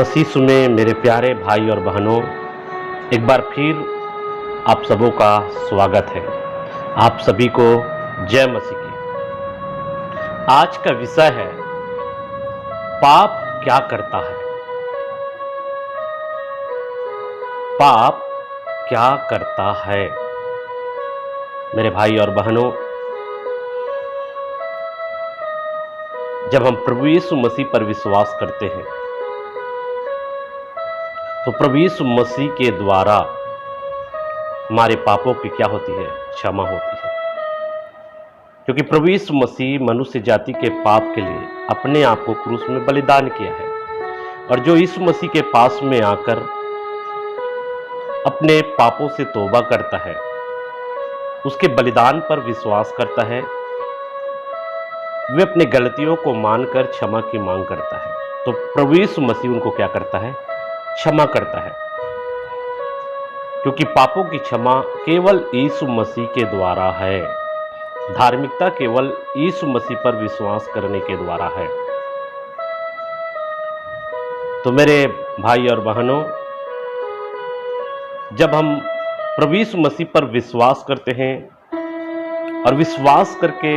मसीह में मेरे प्यारे भाई और बहनों, एक बार फिर आप सबों का स्वागत है। आप सभी को जय मसीह की। आज का विषय है पाप क्या करता है। पाप क्या करता है। मेरे भाई और बहनों, जब हम प्रभु यीशु मसीह पर विश्वास करते हैं तो प्रभु यीशु मसीह के द्वारा हमारे पापों की क्या होती है, क्षमा होती है। क्योंकि प्रभु यीशु मसीह मनुष्य जाति के पाप के लिए अपने आप को क्रूस में बलिदान किया है। और जो यीशु मसीह के पास में आकर अपने पापों से तौबा करता है, उसके बलिदान पर विश्वास करता है, वे अपने गलतियों को मानकर क्षमा की मांग करता है, तो प्रभु यीशु मसीह उनको क्या करता है, क्षमा करता है। क्योंकि पापों की क्षमा केवल यीशु मसीह के द्वारा है। धार्मिकता केवल यीशु मसीह पर विश्वास करने के द्वारा है। तो मेरे भाई और बहनों, जब हम प्रभु यीशु मसीह पर विश्वास करते हैं और विश्वास करके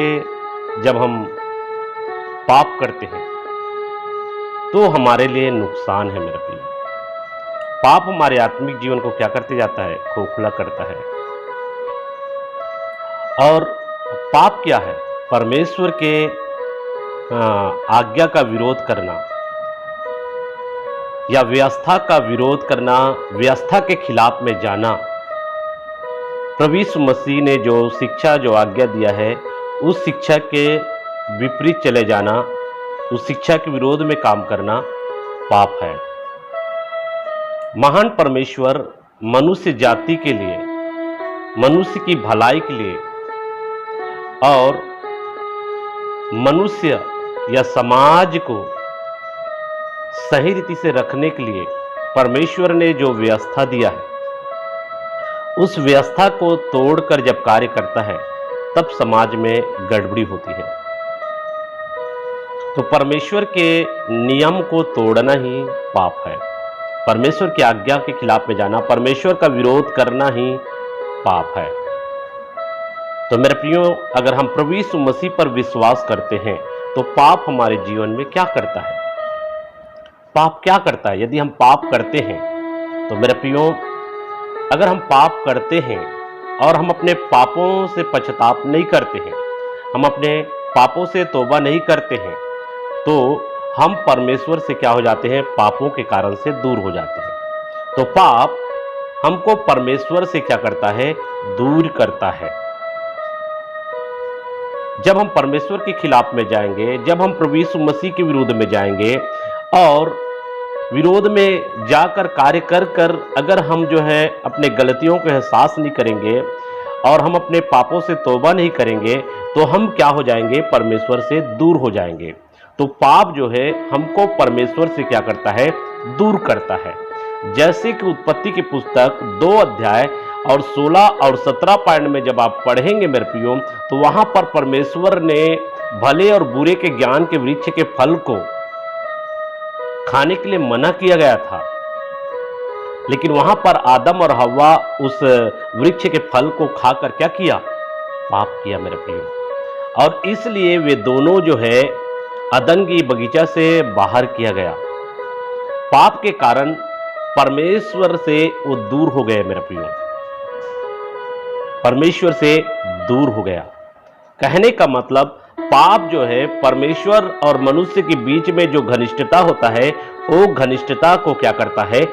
जब हम पाप करते हैं तो हमारे लिए नुकसान है। मेरे प्रिय, पाप हमारे आत्मिक जीवन को क्या करते जाता है, खोखला करता है। और पाप क्या है? परमेश्वर के आज्ञा का विरोध करना या व्यवस्था का विरोध करना, व्यवस्था के खिलाफ में जाना। प्रभु यीशु मसीह ने जो शिक्षा, जो आज्ञा दिया है, उस शिक्षा के विपरीत चले जाना, उस शिक्षा के विरोध में काम करना पाप है। महान परमेश्वर मनुष्य जाति के लिए, मनुष्य की भलाई के लिए और मनुष्य या समाज को सही रीति से रखने के लिए परमेश्वर ने जो व्यवस्था दिया है, उस व्यवस्था को तोड़कर जब कार्य करता है तब समाज में गड़बड़ी होती है। तो परमेश्वर के नियम को तोड़ना ही पाप है। परमेश्वर की आज्ञा के खिलाफ में जाना, परमेश्वर का विरोध करना ही पाप है। तो मेरे प्रियो, अगर हम प्रभु यीशु मसीह पर विश्वास करते हैं तो पाप हमारे जीवन में क्या करता है? पाप क्या करता है? यदि हम पाप करते हैं तो मेरे प्रियो, अगर हम पाप करते हैं और हम अपने पापों से पश्चाताप नहीं करते हैं, हम अपने पापों से तौबा नहीं करते हैं, तो हम परमेश्वर से क्या हो जाते हैं? पापों के कारण से दूर हो जाते हैं। तो पाप हमको परमेश्वर से क्या करता है? दूर करता है। जब हम परमेश्वर के खिलाफ में जाएंगे, जब हम प्रभु यीशु मसीह के विरोध में जाएंगे और विरोध में जाकर कार्य कर कर अगर हम जो है अपने गलतियों को एहसास नहीं करेंगे और हम अपने पापों से तौबा नहीं करेंगे, तो हम क्या हो जाएंगे? परमेश्वर से दूर हो जाएंगे। तो पाप जो है हमको परमेश्वर से क्या करता है? दूर करता है। जैसे कि उत्पत्ति की पुस्तक 2 अध्याय और 16 और 17 पॉइंट में जब आप पढ़ेंगे मेरे प्रियो, तो वहां पर परमेश्वर ने भले और बुरे के ज्ञान के वृक्ष के फल को खाने के लिए मना किया गया था, लेकिन वहां पर आदम और हव्वा उस वृक्ष के फल को खाकर क्या किया? पाप किया मेरे प्रियो। और इसलिए वे दोनों जो है अदन की बगीचा से बाहर किया गया। पाप के कारण परमेश्वर से वो दूर हो गए मेरे प्रियो, परमेश्वर से दूर हो गया। कहने का मतलब, पाप जो है परमेश्वर और मनुष्य के बीच में जो घनिष्ठता होता है, वो घनिष्ठता को क्या करता है?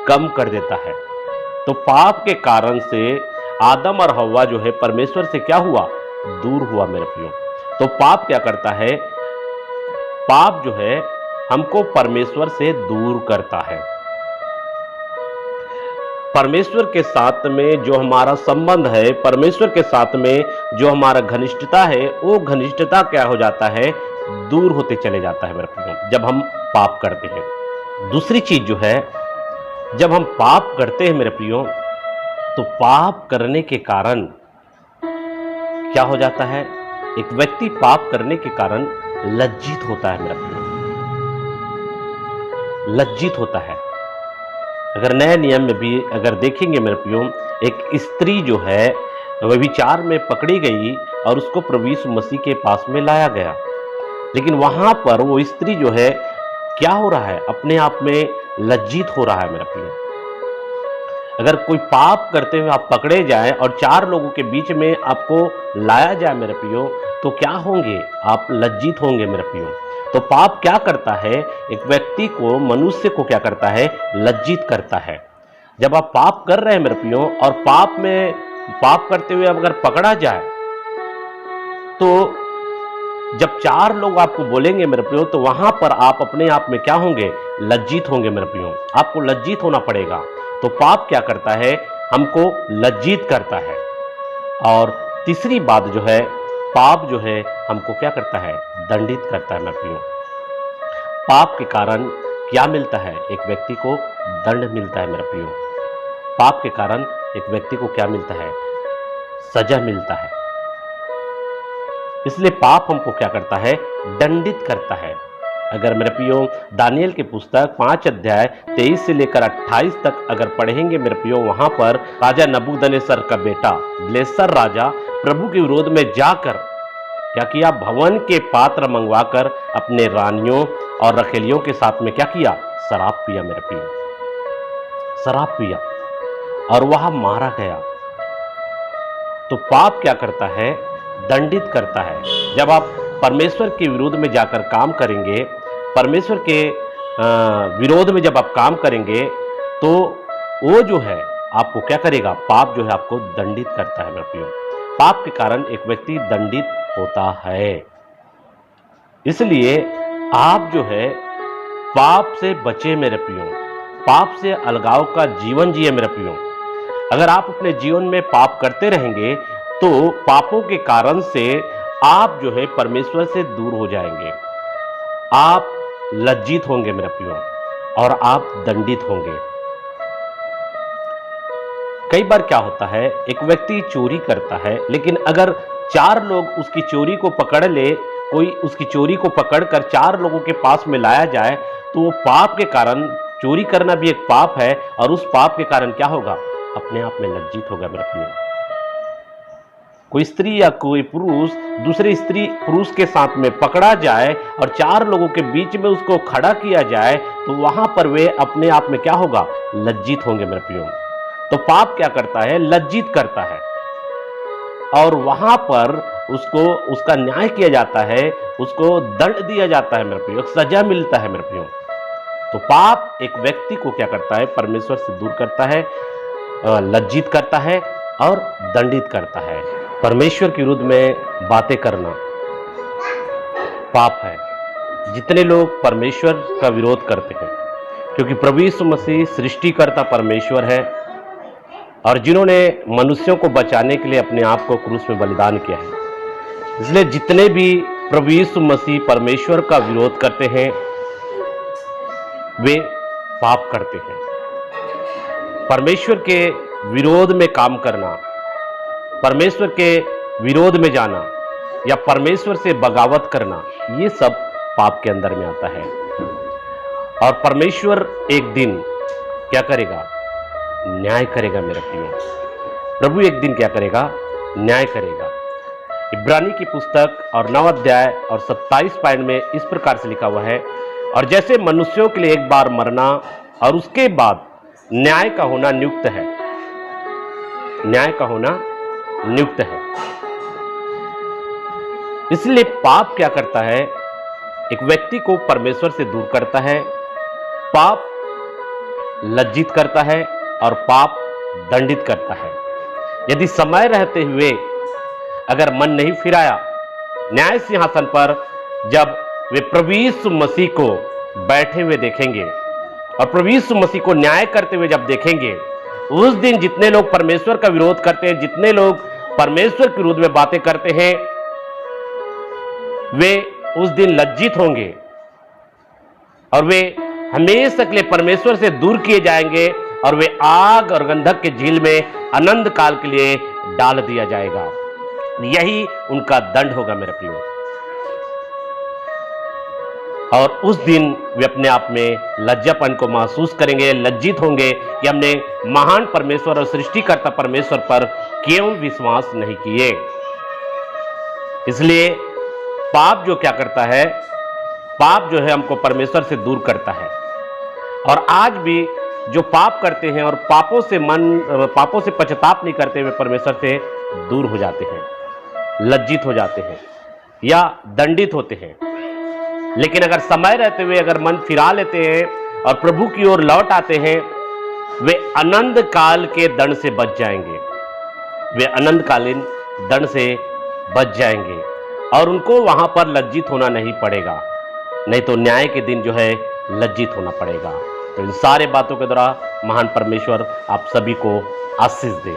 कम कर देता है। तो पाप के कारण से आदम और हव्वा जो है परमेश्वर से क्या हुआ? दूर हुआ मेरे प्रियो। तो पाप क्या करता है? पाप जो है हमको परमेश्वर से दूर करता है। परमेश्वर के साथ में जो हमारा संबंध है, परमेश्वर के साथ में जो हमारा घनिष्ठता है, वो घनिष्ठता क्या हो जाता है? दूर होते चले जाता है मेरे प्रियो, जब हम पाप करते हैं। दूसरी चीज जो है, जब हम पाप करते हैं मेरे प्रियो, तो पाप करने के कारण क्या हो जाता है? एक व्यक्ति पाप करने के कारण लज्जित होता है मेरा प्रिय। लज्जित होता है। अगर नए नियम में भी अगर देखेंगे मेरे प्रियो, एक स्त्री जो है व्यभिचार में पकड़ी गई और उसको प्रभु यीशु मसीह के पास में लाया गया, लेकिन वहां पर वो स्त्री जो है क्या हो रहा है, अपने आप में लज्जित हो रहा है मेरे प्रियो। अगर कोई पाप करते हुए आप पकड़े जाए और 4 लोगों के बीच में आपको लाया जाए मेरे प्रियो, तो क्या होंगे, आप लज्जित होंगे मेरे प्रियो। तो पाप क्या करता है, एक व्यक्ति को, मनुष्य को क्या करता है, लज्जित करता है। जब आप पाप कर रहे हैं मेरे प्रियो और पाप करते हुए अगर पकड़ा जाए, तो जब 4 लोग आपको बोलेंगे मेरे प्रियो, तो वहां पर आप अपने आप में क्या होंगे, लज्जित होंगे मेरे प्रियो। आपको लज्जित होना पड़ेगा। तो पाप क्या करता है, हमको लज्जित करता है। और तीसरी बात जो है, पाप जो है हमको क्या करता है, दंडित करता है मेरे प्रियो। पाप के कारण क्या मिलता है, एक व्यक्ति को दंड मिलता है मेरे प्रियो। पाप के कारण एक व्यक्ति को क्या मिलता है, सजा मिलता है। इसलिए पाप हमको क्या करता है, दंडित करता है। अगर मेरे प्रियो दानियल की पुस्तक 5 अध्याय 23 से लेकर 28 तक अगर पढ़ेंगे मेरे प्रियो, वहां पर राजा नबूकदनेस्सर का बेटा बेलशस्सर राजा प्रभु के विरोध में जाकर क्या किया, भवन के पात्र मंगवाकर अपने रानियों और रखेलियों के साथ में क्या किया, शराब पिया मेरे प्रियो, शराब पिया और वहां मारा गया। तो पाप क्या करता है, दंडित करता है। जब आप परमेश्वर के विरोध में जाकर काम करेंगे, परमेश्वर के विरोध में जब आप काम करेंगे, तो वो जो है आपको क्या करेगा, पाप जो है आपको दंडित करता है मेरे प्रियो। पाप के कारण एक व्यक्ति दंडित होता है। इसलिए आप जो है पाप से बचे मेरे प्रियो, पाप से अलगाव का जीवन जिए मेरे प्रियो। अगर आप अपने जीवन में पाप करते रहेंगे, तो पापों के कारण से आप जो है परमेश्वर से दूर हो जाएंगे, आप लज्जित होंगे मेरे प्रियो और आप दंडित होंगे। कई बार क्या होता है, एक व्यक्ति चोरी करता है, लेकिन अगर 4 लोग उसकी चोरी को पकड़ ले, कोई उसकी चोरी को पकड़कर 4 लोगों के पास में लाया जाए, तो वो पाप के कारण, चोरी करना भी एक पाप है, और उस पाप के कारण क्या होगा, अपने आप में लज्जित होगा मेरे प्रियो। कोई स्त्री या कोई पुरुष दूसरी स्त्री पुरुष के साथ में पकड़ा जाए और 4 लोगों के बीच में उसको खड़ा किया जाए, तो वहां पर वे अपने आप में क्या होगा, लज्जित होंगे मेरे प्रियो। तो पाप क्या करता है, लज्जित करता है, और वहां पर उसको उसका न्याय किया जाता है, उसको दंड दिया जाता है मेरे प्रियो, सजा मिलता है मेरे प्रियो। तो पाप एक व्यक्ति को क्या करता है, परमेश्वर से दूर करता है, लज्जित करता है और दंडित करता है। परमेश्वर के विरुद्ध में बातें करना पाप है। जितने लोग परमेश्वर का विरोध करते हैं, क्योंकि प्रभु यीशु मसीह सृष्टिकर्ता परमेश्वर है, और जिन्होंने मनुष्यों को बचाने के लिए अपने आप को क्रूस में बलिदान किया है, इसलिए जितने भी प्रभु यीशु मसीह परमेश्वर का विरोध करते हैं, वे पाप करते हैं। परमेश्वर के विरोध में काम करना, परमेश्वर के विरोध में जाना या परमेश्वर से बगावत करना, ये सब पाप के अंदर में आता है। और परमेश्वर एक दिन क्या करेगा, न्याय करेगा मेरे प्रियो। प्रभु एक दिन क्या करेगा, न्याय करेगा। इब्रानी की पुस्तक और 9 अध्याय और 27 पॉइंट में इस प्रकार से लिखा हुआ है, और जैसे मनुष्यों के लिए एक बार मरना और उसके बाद न्याय का होना नियुक्त है, न्याय का होना नियुक्त है। इसलिए पाप क्या करता है, एक व्यक्ति को परमेश्वर से दूर करता है, पाप लज्जित करता है और पाप दंडित करता है। यदि समय रहते हुए अगर मन नहीं फिराया, न्याय सिंहासन पर जब वे प्रभु यीशु मसीह को बैठे हुए देखेंगे और प्रभु यीशु मसीह को न्याय करते हुए जब देखेंगे, उस दिन जितने लोग परमेश्वर का विरोध करते हैं, जितने लोग परमेश्वर के विरोध में बातें करते हैं, वे उस दिन लज्जित होंगे और वे हमेशा के लिए परमेश्वर से दूर किए जाएंगे, और वे आग और गंधक के झील में अनंत काल के लिए डाल दिया जाएगा। यही उनका दंड होगा मेरे प्रियो। और उस दिन वे अपने आप में लज्जापन को महसूस करेंगे, लज्जित होंगे कि हमने महान परमेश्वर और सृष्टिकर्ता परमेश्वर पर क्यों विश्वास नहीं किए। इसलिए पाप जो क्या करता है, पाप जो है हमको परमेश्वर से दूर करता है। और आज भी जो पाप करते हैं और पापों से पश्चाताप नहीं करते हुए परमेश्वर से दूर हो जाते हैं, लज्जित हो जाते हैं या दंडित होते हैं। लेकिन अगर समय रहते हुए अगर मन फिरा लेते हैं और प्रभु की ओर लौट आते हैं, वे अनंत काल के दंड से बच जाएंगे, वे अनंतकालीन दंड से बच जाएंगे और उनको वहां पर लज्जित होना नहीं पड़ेगा, नहीं तो न्याय के दिन जो है लज्जित होना पड़ेगा। तो इन सारे बातों के द्वारा महान परमेश्वर आप सभी को आशीष दे।